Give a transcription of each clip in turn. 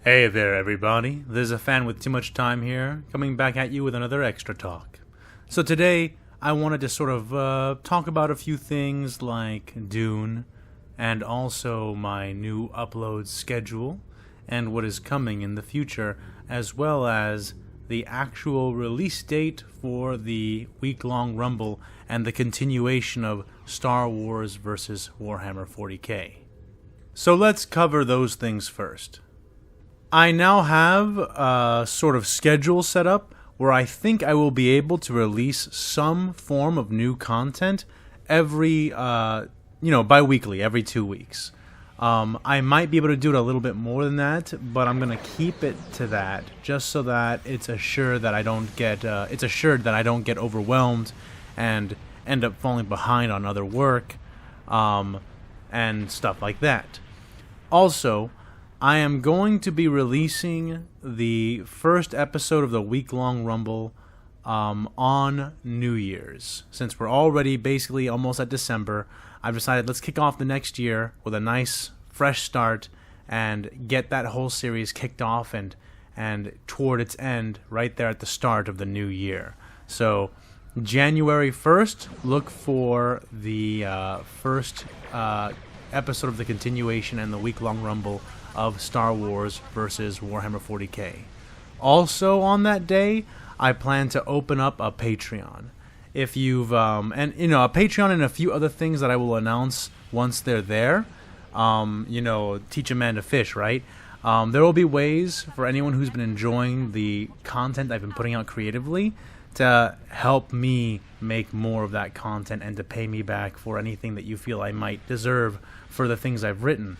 Hey there, everybody. There's a fan with too much time here, coming back at you with another extra talk. So today, I wanted to sort of talk about a few things like Dune, and also my new upload schedule, and what is coming in the future, as well as the actual release date for the week-long Rumble and the continuation of Star Wars vs. Warhammer 40k. So let's cover those things first. I now have a sort of schedule set up where I think I will be able to release some form of new content every, bi-weekly, every 2 weeks. I might be able to do it a little bit more than that, but I'm gonna keep it to that just so that it's assured that I don't get overwhelmed and end up falling behind on other work, and stuff like that. Also, I am going to be releasing the first episode of the week-long Rumble on New Year's. Since we're already basically almost at December, I've decided let's kick off the next year with a nice, fresh start and get that whole series kicked off and toward its end right there at the start of the new year. So January 1st, look for the first episode of the continuation and the week-long Rumble of Star Wars versus Warhammer 40k. Also on that day, I plan to open up a Patreon. If you've a Patreon and a few other things that I will announce once they're there. Teach a man to fish, right? There will be ways for anyone who's been enjoying the content I've been putting out creatively to help me make more of that content and to pay me back for anything that you feel I might deserve for the things I've written.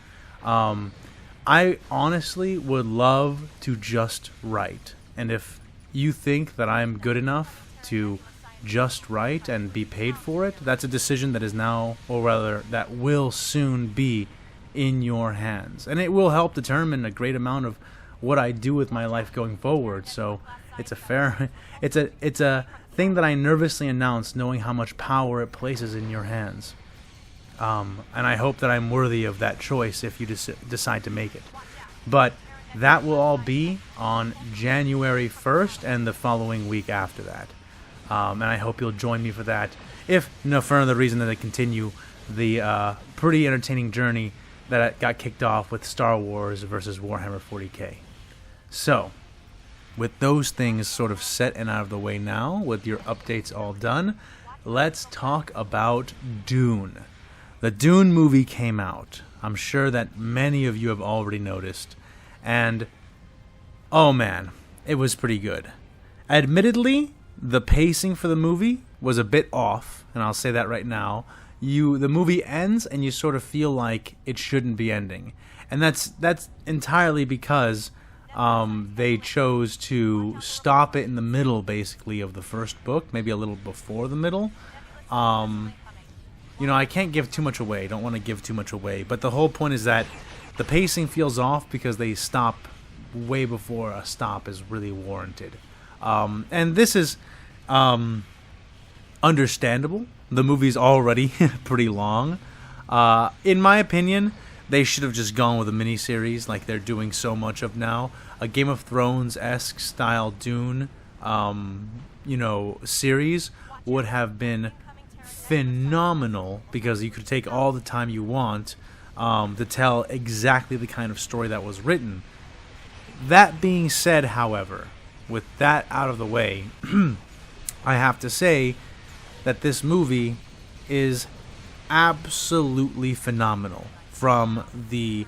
I honestly would love to just write. And if you think that I'm good enough to just write and be paid for it, that's a decision that is now, or rather, that will soon be in your hands. And it will help determine a great amount of what I do with my life going forward. So it's a thing that I nervously announce, knowing how much power it places in your hands. And I hope that I'm worthy of that choice if you decide to make it. But that will all be on January 1st and the following week after that. And I hope you'll join me for that, if no further reason than to continue the pretty entertaining journey that got kicked off with Star Wars versus Warhammer 40k. So, with those things sort of set and out of the way now, with your updates all done, let's talk about Dune. The Dune movie came out. I'm sure that many of you have already noticed. And, oh man, it was pretty good. Admittedly, the pacing for the movie was a bit off, and I'll say that right now. The movie ends, and you sort of feel like it shouldn't be ending. And that's entirely because they chose to stop it in the middle, basically, of the first book, maybe a little before the middle. I can't give too much away. Don't want to give too much away. But the whole point is that the pacing feels off because they stop way before a stop is really warranted. And this is understandable. The movie's already pretty long. In my opinion, they should have just gone with a miniseries like they're doing so much of now. A Game of Thrones-esque style Dune, series would have been phenomenal because you could take all the time you want to tell exactly the kind of story that was written. That being said, however, with that out of the way, I have to say that this movie is absolutely phenomenal. From the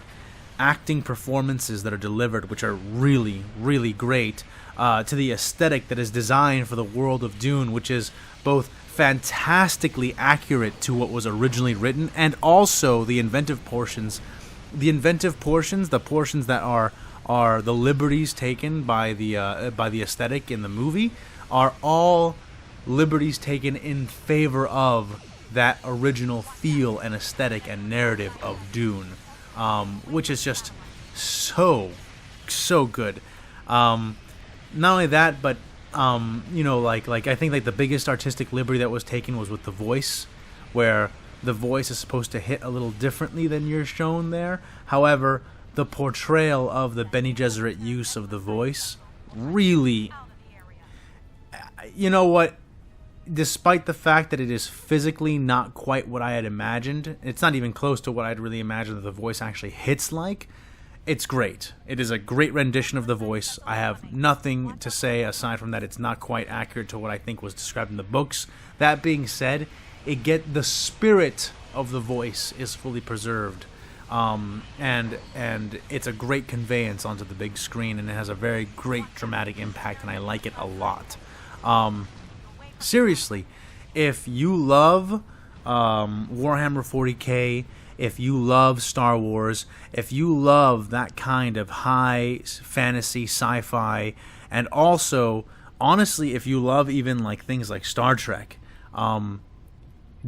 acting performances that are delivered, which are really, really great, to the aesthetic that is designed for the world of Dune, which is both fantastically accurate to what was originally written, and also the inventive portions. The portions that are the liberties taken by the aesthetic in the movie, are all liberties taken in favor of that original feel and aesthetic and narrative of Dune, which is just so good. Not only that, but I think the biggest artistic liberty that was taken was with the voice, where the voice is supposed to hit a little differently than you're shown there. However, the portrayal of the Bene Gesserit use of the voice really, you know what, despite the fact that it is physically not quite what I had imagined, it's not even close to what I'd really imagined that the voice actually hits like, it's great. It is a great rendition of the voice. I have nothing to say aside from that it's not quite accurate to what I think was described in the books. That being said, the spirit of the voice is fully preserved. And it's a great conveyance onto the big screen, and it has a very great dramatic impact, and I like it a lot. Seriously, if you love Warhammer 40k, if you love Star Wars, if you love that kind of high fantasy sci-fi, and also, honestly, if you love even like things like Star Trek,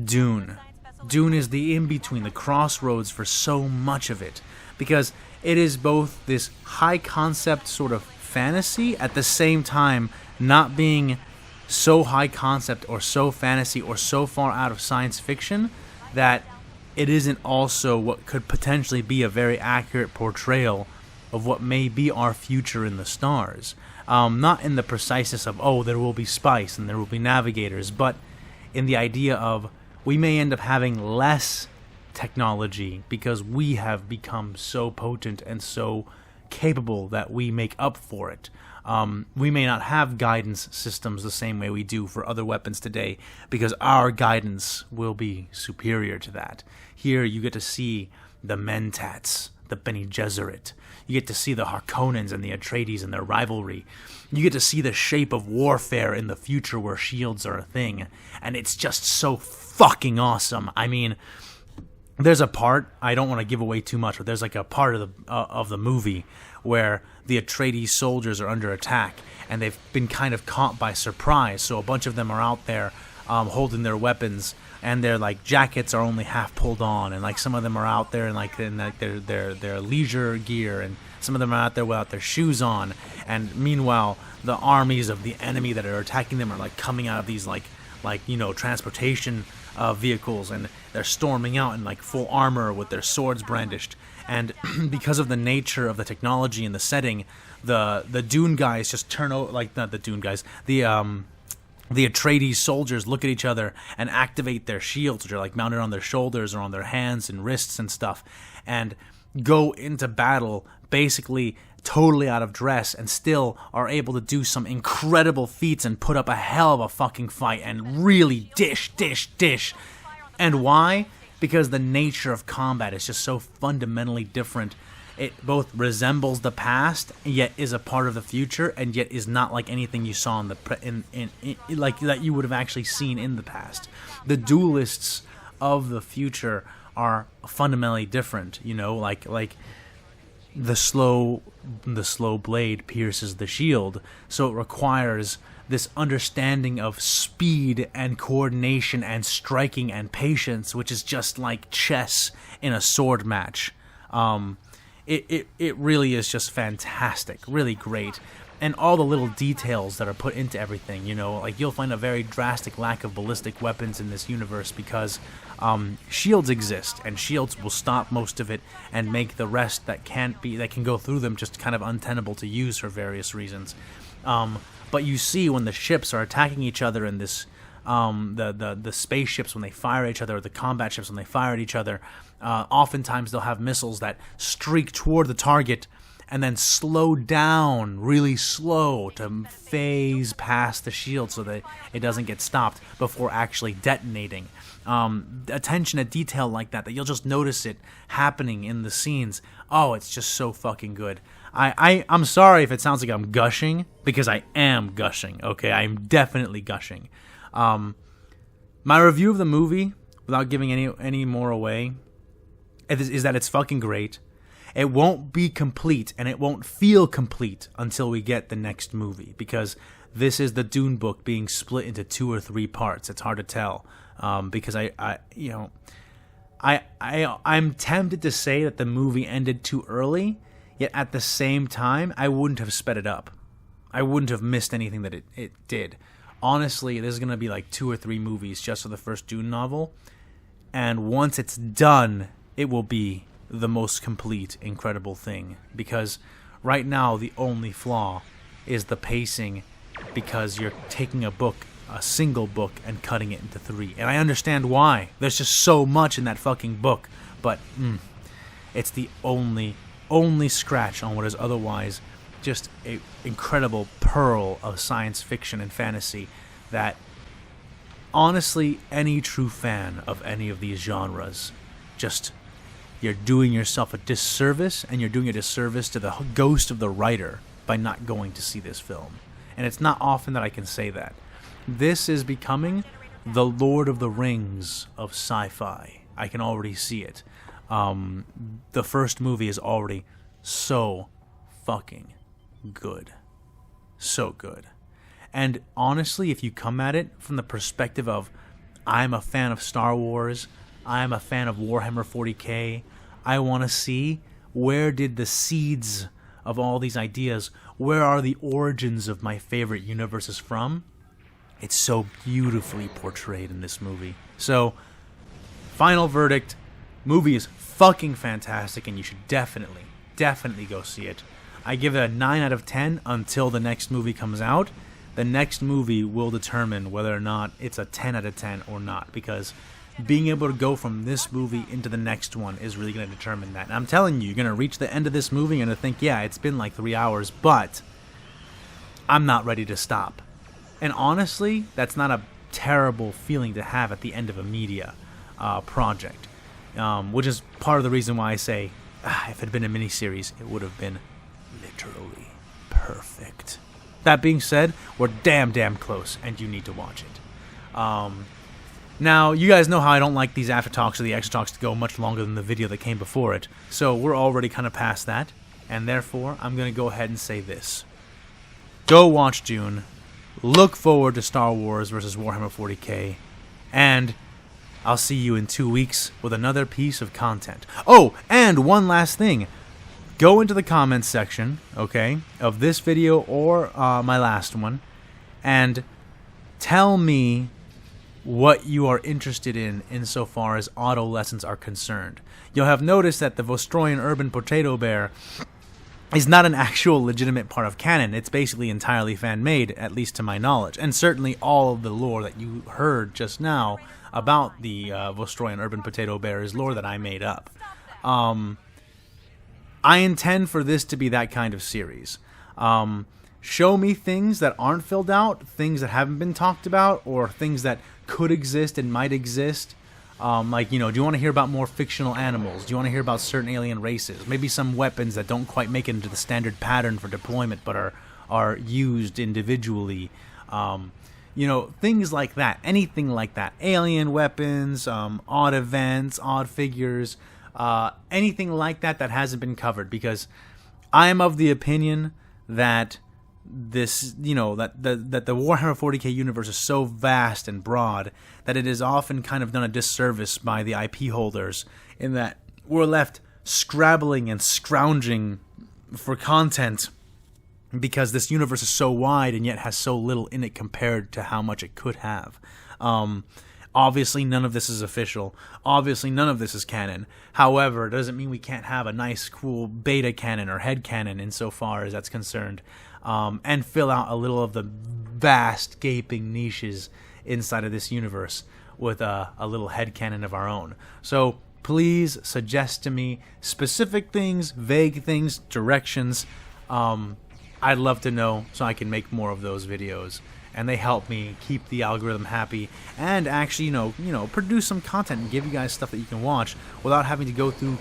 Dune is the in-between, the crossroads for so much of it, because it is both this high-concept sort of fantasy, at the same time not being so high-concept or so fantasy or so far out of science fiction that it isn't also what could potentially be a very accurate portrayal of what may be our future in the stars. Not in the preciseness of, oh, there will be spice and there will be navigators, but in the idea of we may end up having less technology because we have become so potent and so capable that we make up for it. We may not have guidance systems the same way we do for other weapons today because our guidance will be superior to that. Here you get to see the Mentats, the Bene Gesserit. You get to see the Harkonnens and the Atreides and their rivalry. You get to see the shape of warfare in the future where shields are a thing. And it's just so fucking awesome. I mean, there's a part, I don't want to give away too much, but there's like a part of the movie where the Atreides soldiers are under attack and they've been kind of caught by surprise. So a bunch of them are out there holding their weapons, and their like jackets are only half pulled on, and like some of them are out there in their leisure gear, and some of them are out there without their shoes on. And meanwhile, the armies of the enemy that are attacking them are like coming out of these like transportation vehicles, and they're storming out in like full armor with their swords brandished. And because of the nature of the technology and the setting, the Dune guys just turn over, like not the Dune guys, the Atreides soldiers look at each other and activate their shields, which are like mounted on their shoulders or on their hands and wrists and stuff, and go into battle basically totally out of dress, and still are able to do some incredible feats and put up a hell of a fucking fight and really dish. And why? Because the nature of combat is just so fundamentally different. It both resembles the past, yet is a part of the future, and yet is not like anything you saw in like that you would have actually seen in the past. The duelists of the future are fundamentally different. You know, like the slow blade pierces the shield, so it requires this understanding of speed and coordination and striking and patience, which is just like chess in a sword match. It really is just fantastic, really great. And all the little details that are put into everything, you know, like you'll find a very drastic lack of ballistic weapons in this universe because shields exist, and shields will stop most of it and make the rest that can go through them just kind of untenable to use for various reasons. But you see when the ships are attacking each other in this, the spaceships when they fire at each other, or the combat ships when they fire at each other, oftentimes they'll have missiles that streak toward the target and then slow down really slow to phase past the shield so that it doesn't get stopped before actually detonating. Attention to detail like that you'll just notice it happening in the scenes. Oh, it's just so fucking good. I'm sorry if it sounds like I'm gushing, because I am gushing, okay? I'm definitely gushing. My review of the movie, without giving any more away, is that it's fucking great. It won't be complete, and it won't feel complete until we get the next movie, because this is the Dune book being split into 2 or 3 parts. It's hard to tell, because I'm tempted to say that the movie ended too early, yet at the same time, I wouldn't have sped it up. I wouldn't have missed anything that it did. Honestly, there's going to be like 2 or 3 movies just for the first Dune novel, and once it's done, it will be the most complete, incredible thing. Because right now, the only flaw is the pacing, because you're taking a single book, and cutting it into 3. And I understand why. There's just so much in that fucking book. But it's the only scratch on what is otherwise just an incredible pearl of science fiction and fantasy that, honestly, any true fan of any of these genres, just, you're doing yourself a disservice, and you're doing a disservice to the ghost of the writer by not going to see this film. And it's not often that I can say that. This is becoming the Lord of the Rings of sci-fi. I can already see it. The first movie is already so fucking good. So good. And honestly, if you come at it from the perspective of, I'm a fan of Star Wars, I'm a fan of Warhammer 40k, I want to see, where did the seeds of all these ideas, where are the origins of my favorite universes from? It's so beautifully portrayed in this movie. So, final verdict, movie is fucking fantastic, and you should definitely go see it. I give it a 9 out of 10 until the next movie comes out. The next movie will determine whether or not it's a 10 out of 10 or not, because being able to go from this movie into the next one is really going to determine that. And I'm telling you, you're going to reach the end of this movie and going to think, yeah, it's been like 3 hours, but I'm not ready to stop. And honestly, that's not a terrible feeling to have at the end of a media project, which is part of the reason why I say, if it had been a miniseries, it would have been literally perfect. That being said, we're damn close, and you need to watch it. Now, you guys know how I don't like these after talks or the extra talks to go much longer than the video that came before it, so we're already kind of past that, and therefore, I'm going to go ahead and say this. Go watch Dune. Look forward to Star Wars versus Warhammer 40k, and I'll see you in 2 weeks with another piece of content. Oh, and one last thing. Go into the comments section, okay, of this video or my last one, and tell me what you are interested in insofar as auto lessons are concerned. You'll have noticed that the Vostroyan urban potato bear is not an actual legitimate part of canon. It's basically entirely fan-made, at least to my knowledge. And certainly all of the lore that you heard just now about the Vostroyan urban potato bear is lore that I made up. I intend for this to be that kind of series. Show me things that aren't filled out, things that haven't been talked about, or things that could exist and might exist. Like, you know, do you want to hear about more fictional animals? Do you want to hear about certain alien races? Maybe some weapons that don't quite make it into the standard pattern for deployment, but are used individually. You know, things like that. Anything like that. Alien weapons, odd events, odd figures, anything like that that hasn't been covered. Because I am of the opinion that this, you know, that the Warhammer 40k universe is so vast and broad that it is often kind of done a disservice by the IP holders, in that we're left scrabbling and scrounging for content because this universe is so wide and yet has so little in it compared to how much it could have. Obviously, none of this is official. Obviously, none of this is canon. However, it doesn't mean we can't have a nice, cool beta canon or head canon insofar as that's concerned, and fill out a little of the vast, gaping niches inside of this universe with a little head canon of our own. So please suggest to me specific things, vague things, directions. I'd love to know so I can make more of those videos. And they help me keep the algorithm happy and actually, you know, produce some content and give you guys stuff that you can watch without having to go through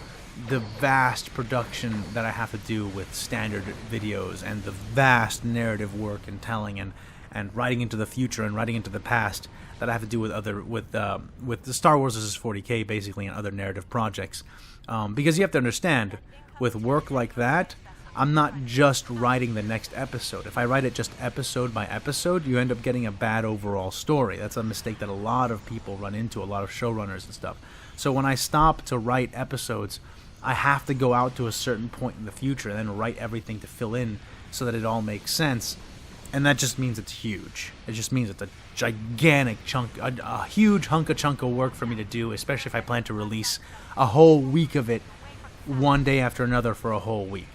the vast production that I have to do with standard videos and the vast narrative work and telling and writing into the future and writing into the past that I have to do with the Star Wars vs 40k basically and other narrative projects. Because you have to understand, with work like that, I'm not just writing the next episode. If I write it just episode by episode, you end up getting a bad overall story. That's a mistake that a lot of people run into, a lot of showrunners and stuff. So when I stop to write episodes, I have to go out to a certain point in the future and then write everything to fill in so that it all makes sense. And that just means it's huge. It just means it's a gigantic chunk, a huge chunk of work for me to do, especially if I plan to release a whole week of it one day after another for a whole week.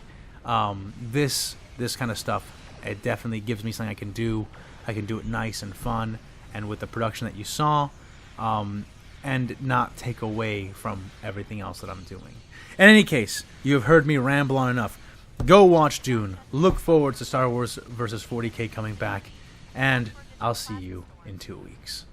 This kind of stuff, it definitely gives me something I can do. I can do it nice and fun, and with the production that you saw, and not take away from everything else that I'm doing. In any case, you have heard me ramble on enough. Go watch Dune. Look forward to Star Wars vs. 40K coming back, and I'll see you in 2 weeks.